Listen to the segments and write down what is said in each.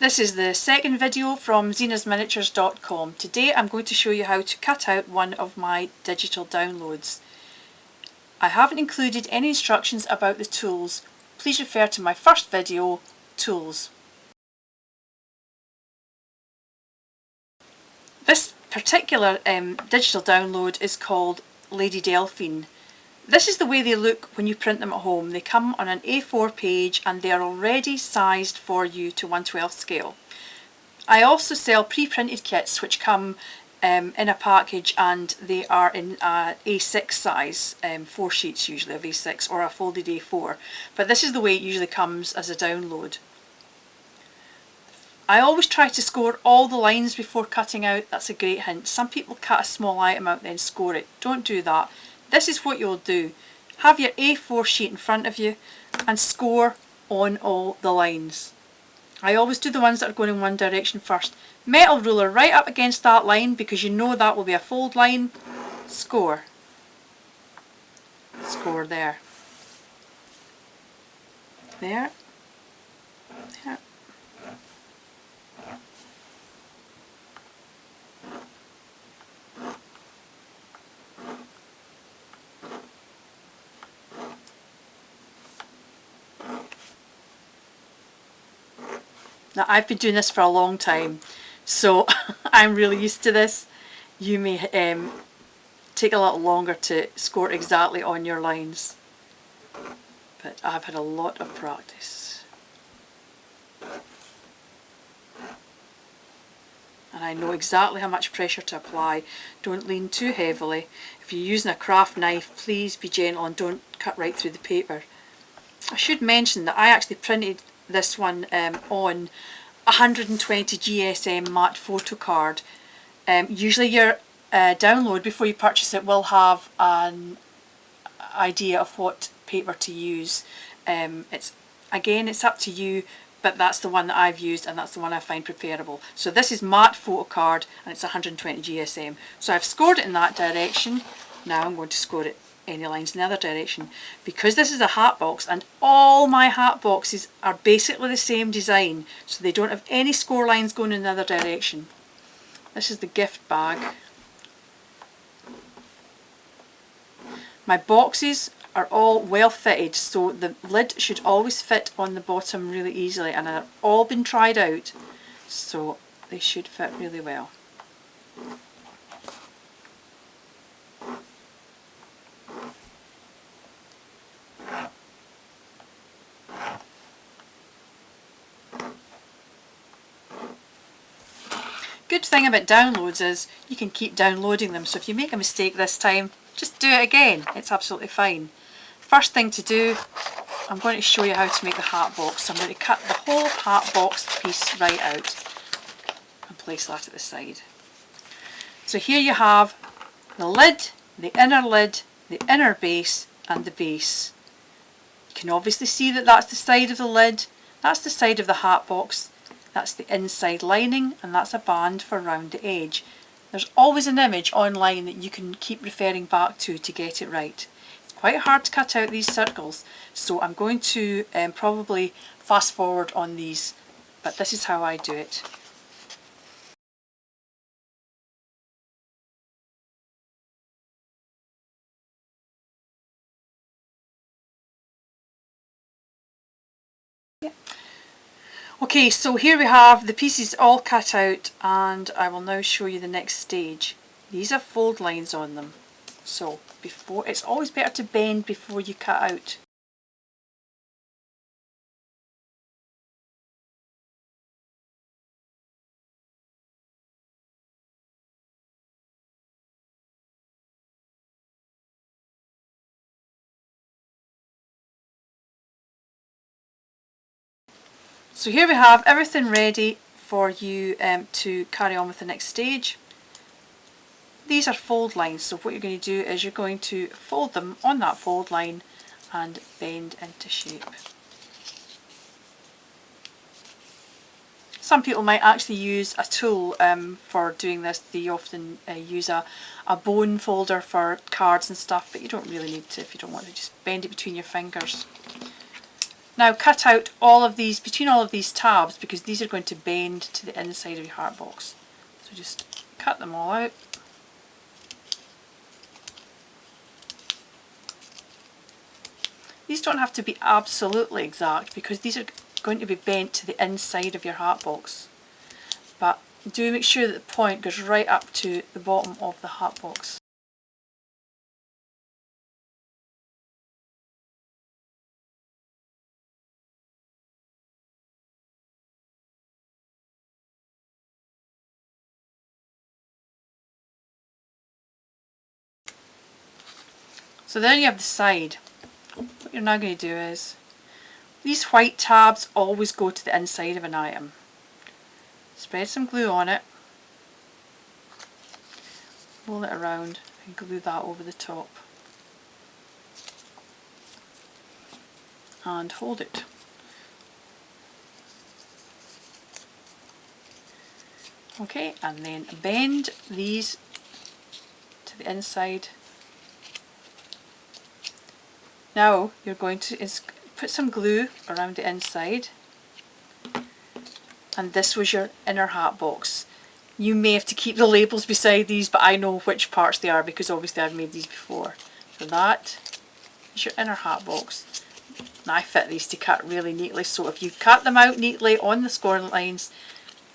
This is the second video from Zenasminiatures.com. Today I'm going to show you how to cut out one of my digital downloads. I haven't included any instructions about the tools. Please refer to my first video, Tools. This particular digital download is called Lady Delphine. This is the way they look when you print them at home. They come on an A4 page and they are already sized for you to 1/12 scale. I also sell pre-printed kits which come in a package, and they are in A6 size, 4 sheets usually of A6 or a folded A4, but this is the way it usually comes as a download. I always try to score all the lines before cutting out. That's a great hint. Some people cut a small item out and then score it. Don't do that. This is what you'll do. Have your A4 sheet in front of you and score on all the lines. I always do the ones that are going in one direction first. Metal ruler right up against that line because you know that will be a fold line. Score. Score there. There. There. Now I've been doing this for a long time, so I'm really used to this. You may take a little longer to score exactly on your lines, but I've had a lot of practice. And I know exactly how much pressure to apply. Don't lean too heavily. If you're using a craft knife, please be gentle and don't cut right through the paper. I should mention that I actually printed this one on 120 GSM matte photo card. Usually your download before you purchase it will have an idea of what paper to use. It's up to you, but that's the one that I've used and that's the one I find preferable. So this is matte photo card and it's 120 GSM. So I've scored it in that direction. Now I'm going to score it any lines in the other direction. Because this is a hat box and all my hat boxes are basically the same design, so they don't have any score lines going in the other direction. This is the gift bag. My boxes are all well fitted, so the lid should always fit on the bottom really easily, and they've all been tried out, so they should fit really well. Good thing about downloads is you can keep downloading them, so if you make a mistake this time, just do it again. It's absolutely fine. First thing to do, I'm going to show you how to make the hat box. So I'm going to cut the whole hat box piece right out and place that at the side. So here you have the lid, the inner base and the base. You can obviously see that that's the side of the lid, that's the side of the hat box, that's the inside lining, and that's a band for round the edge. There's always an image online that you can keep referring back to get it right. It's quite hard to cut out these circles, so I'm going to probably fast forward on these, but this is how I do it. Okay, so here we have the pieces all cut out, and I will now show you the next stage. These have fold lines on them, so it's always better to bend before you cut out. So here we have everything ready for you to carry on with the next stage. These are fold lines, so what you're going to do is you're going to fold them on that fold line and bend into shape. Some people might actually use a tool for doing this. They often use a bone folder for cards and stuff, but you don't really need to if you don't want to. Just bend it between your fingers. Now cut out all of these, between all of these tabs, because these are going to bend to the inside of your heart box. So just cut them all out. These don't have to be absolutely exact because these are going to be bent to the inside of your heart box. But do make sure that the point goes right up to the bottom of the heart box. So then you have the side. What you're now going to do is, these white tabs always go to the inside of an item. Spread some glue on it, roll it around and glue that over the top. And hold it. Okay, and then bend these to the inside. Now you're going to put some glue around the inside, and this was your inner heart box. You may have to keep the labels beside these, but I know which parts they are because obviously I've made these before. So that is your inner heart box. And I fit these to cut really neatly, so if you cut them out neatly on the scoring lines,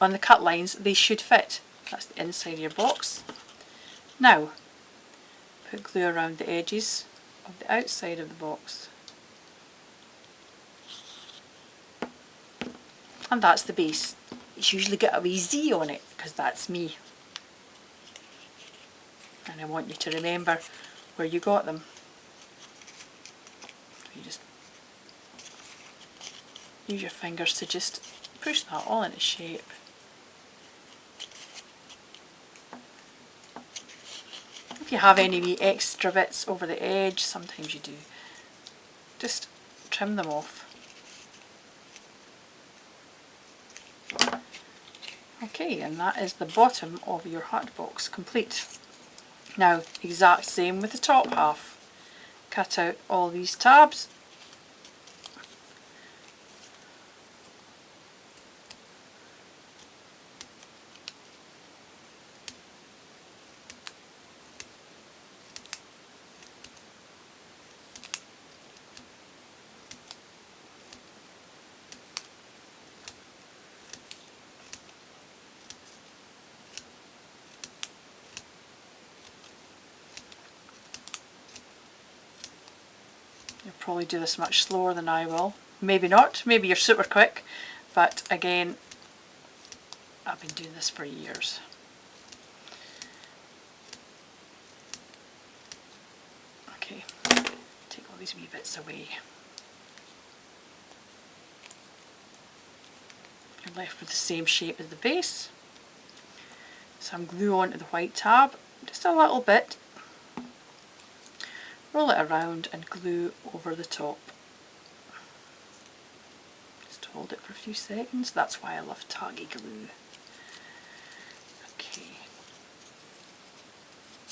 on the cut lines, they should fit. That's the inside of your box. Now, put glue around the edges of the outside of the box. And that's the base. It's usually got a wee Z on it because that's me. And I want you to remember where you got them. You just use your fingers to just push that all into shape. If you have any wee extra bits over the edge, sometimes you do, just trim them off. Okay, and that is the bottom of your heart box complete. Now, exact same with the top half. Cut out all these tabs. You'll probably do this much slower than I will. Maybe not, maybe you're super quick, but again, I've been doing this for years. Okay, take all these wee bits away. You're left with the same shape as the base. Some glue onto the white tab, just a little bit. Roll it around and glue over the top. Just hold it for a few seconds. That's why I love Taggy glue. Okay.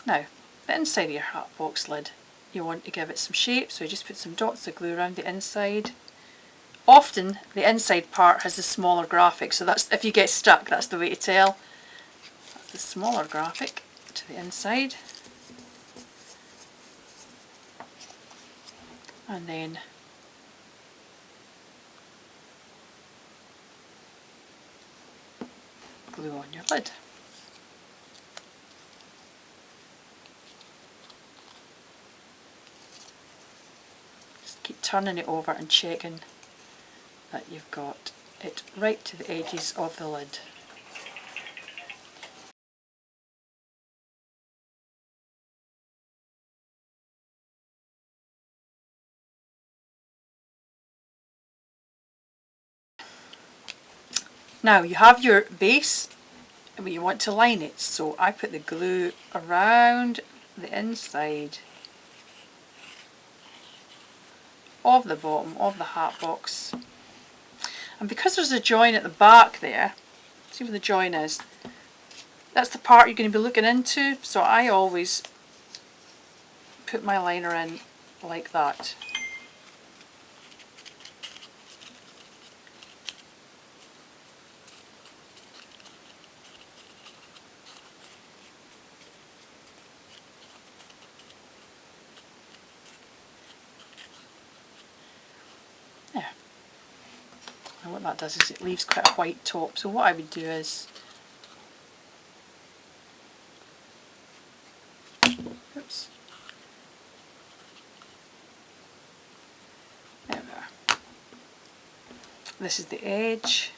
Now, the inside of your heart box lid, you want to give it some shape, so you just put some dots of glue around the inside. Often the inside part has the smaller graphic, so that's, if you get stuck, that's the way to tell. That's the smaller graphic to the inside. And then glue on your lid. Just keep turning it over and checking that you've got it right to the edges of the lid. Now you have your base, but you want to line it, so I put the glue around the inside of the bottom of the heart box. And because there's a join at the back there, see where the join is, that's the part you're going to be looking into, so I always put my liner in like that. And what that does is it leaves quite a white top. So what I would do is, oops, there we are. This is the edge.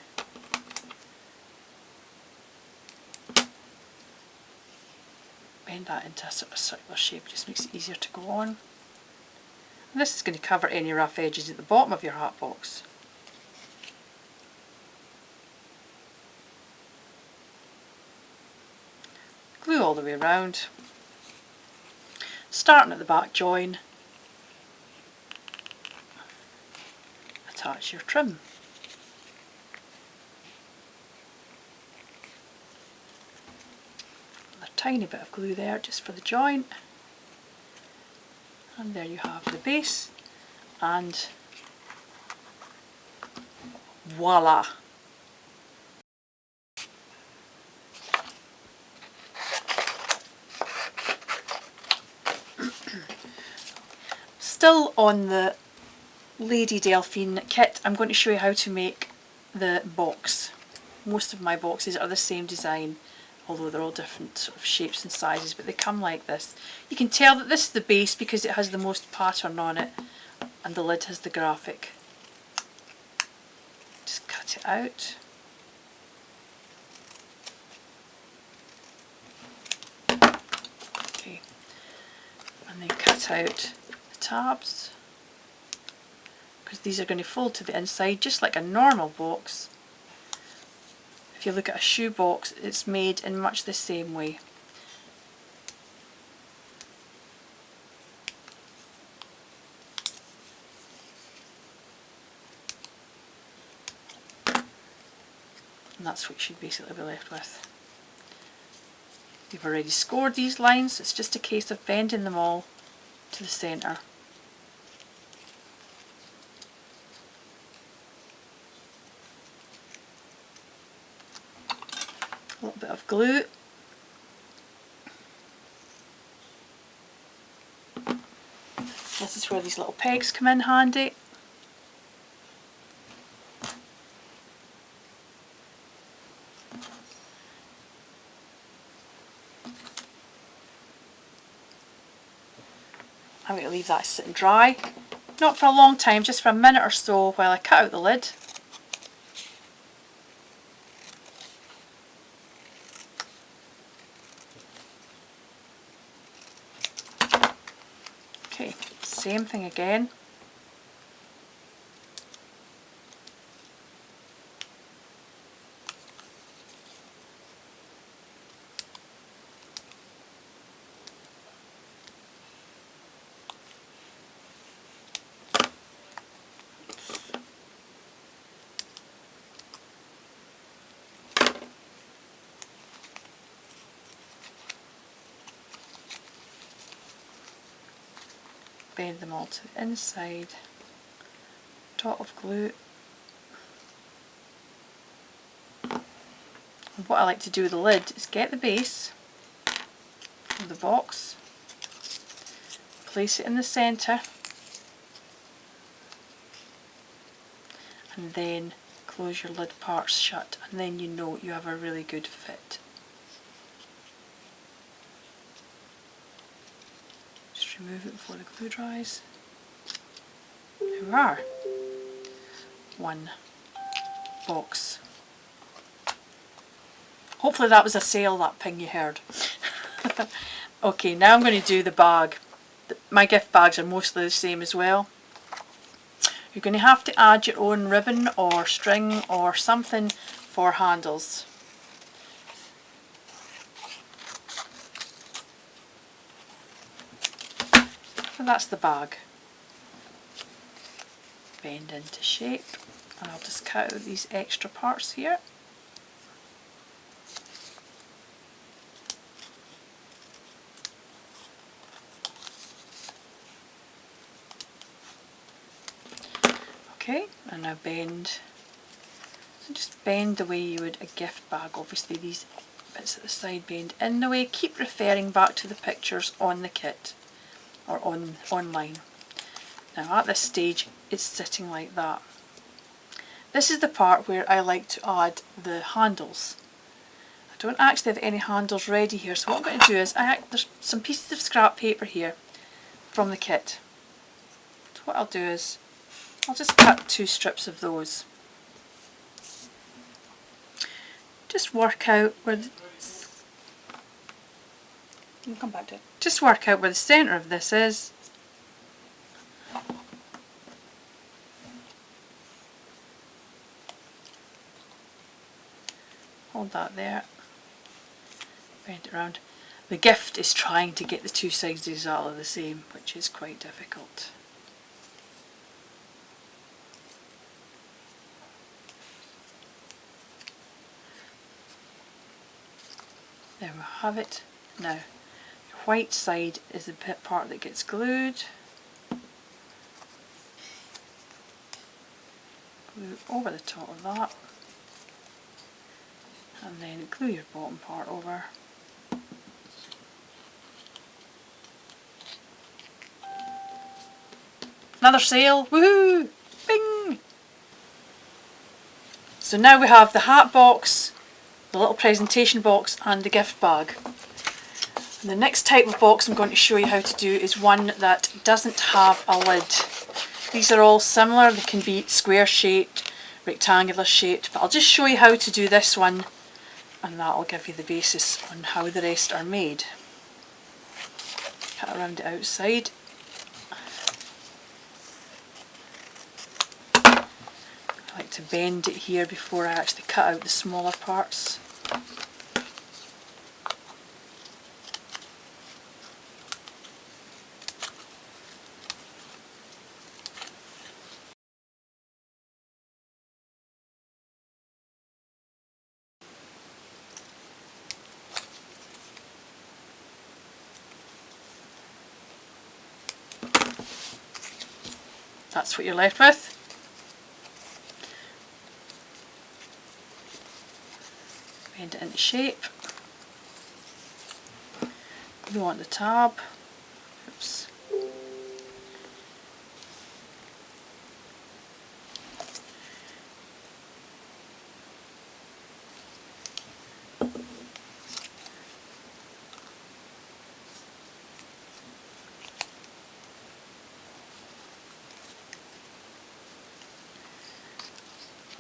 Bend that into a sort of circular shape, just makes it easier to go on. And this is going to cover any rough edges at the bottom of your hat box. Glue all the way around, starting at the back join, attach your trim. Tiny bit of glue there just for the joint, and there you have the base, and voila! Still on the Lady Delphine kit, I'm going to show you how to make the box. Most of my boxes are the same design, although they're all different sort of shapes and sizes, but they come like this. You can tell that this is the base because it has the most pattern on it, and the lid has the graphic. Just cut it out. Okay, and then cut out the tabs, because these are going to fold to the inside just like a normal box. If you look at a shoe box, it's made in much the same way. And that's what you should basically be left with. You've already scored these lines, it's just a case of bending them all to the centre. A little bit of glue. This is where these little pegs come in handy. I'm going to leave that sit and dry. Not for a long time, just for a minute or so while I cut out the lid. Okay, same thing again. Bend them all to the inside, dot of glue. And what I like to do with the lid is get the base of the box, place it in the centre, and then close your lid parts shut, and then you know you have a really good fit. Remove it before the glue dries. There we are. One box. Hopefully that was a sale, that ping you heard. Okay, now I'm going to do the bag. My gift bags are mostly the same as well. You're going to have to add your own ribbon or string or something for handles. So that's the bag. Bend into shape, and I'll just cut out these extra parts here. Okay, and now bend. So just bend the way you would a gift bag. Obviously these bits at the side bend in the way. Keep referring back to the pictures on the kit or online. Now at this stage it's sitting like that. this is the part where I like to add the handles. I don't actually have any handles ready here, so what I'm going to do is, there's some pieces of scrap paper here from the kit. So what I'll do is, I'll just cut 2 strips of those. Just work out where the, you can come back to it. Just work out where the centre of this is. Hold that there. Bend it around. The gift is trying to get the 2 sides exactly the same, which is quite difficult. There we have it. Now, the white side is the part that gets glued. Glue over the top of that. And then glue your bottom part over. Another sale! Woohoo! Bing! So now we have the hat box, the little presentation box and the gift bag. And the next type of box I'm going to show you how to do is one that doesn't have a lid. These are all similar, they can be square shaped, rectangular shaped, but I'll just show you how to do this one and that'll give you the basis on how the rest are made. Cut around the outside. I like to bend it here before I actually cut out the smaller parts. That's what you're left with. Bend it into shape. Glue on the tab. Oops.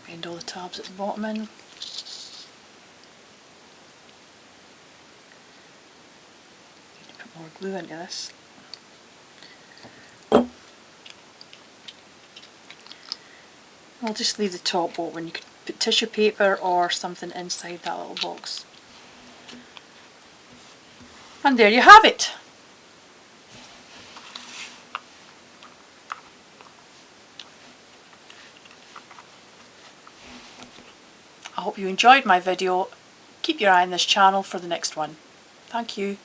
Bend all the tabs at the bottom in. Need to put more glue into this. I'll just leave the top open. You could put tissue paper or something inside that little box. And there you have it! I hope you enjoyed my video. Keep your eye on this channel for the next one. Thank you.